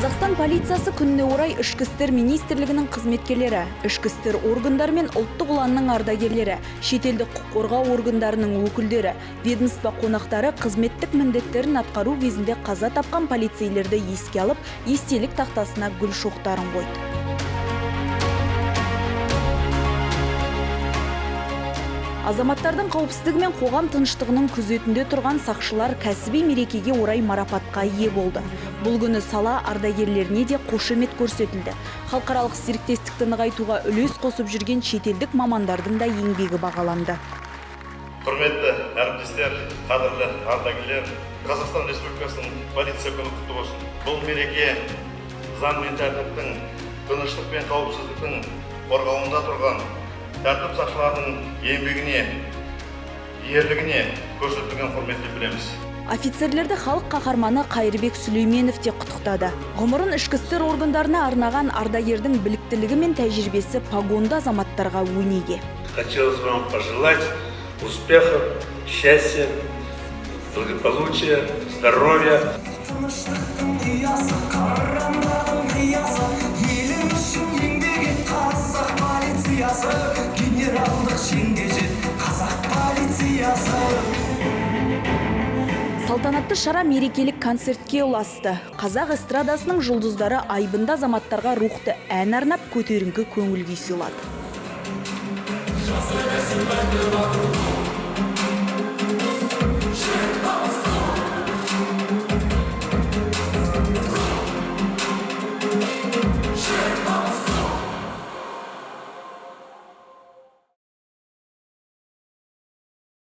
Қазақстан полициясы күніне орай Ішкі істер министрлігінің қызметкерлері, ішкі істер органдары мен ұлттық ұланның ардагерлері, шетелдік құқық қорғау органдарының өкілдері, ведомство қонақтары қызметтік міндеттерін атқару кезінде қаза тапқан полицейлерді еске алып, естелік тақтасына гүл шоқтарын қойды. Азаматтардың қауіпсіздігі мен қоғам тыныштығының күзетінде тұрған сақшылар кәсіби мерекеге орай марапатқа ие болды. Бұл күні сала ардагерлеріне де қошемет көрсетілді. Халықаралық серіктестікті нығайтуға үлес қосып жүрген шетелдік мамандардың да еңбегі бағаланды. Құрметті әріптестер, қадірлі ардагерлер, Қазақстан Республикасының полиция күні құтты болсын. Бұл мереке заң мен тәртіптің, тыныштық пен қауіпсіздіктің қорғауында тұрған тәртіп сақшыларының еңбегіне, ерлігіне көрсетілген құрметті білеміз. Офицерлерді халық қаһарманы Қайырбек Сүлейменов те құттықтады. Ғұмырын ішкі істер органдарына арнаған ардагердің біліктілігі мен тәжірибесі погонды азаматтарға өнеге. Хотелось вам пожелать успехов, счастья, благополучия, здоровья. Салтанатты шара мерекелік концертке ұласты. Қазақ эстрадасының жұлдыздары айбынды азаматтарға рухты ән арнап көтеріңкі көңіл күй сыйлады.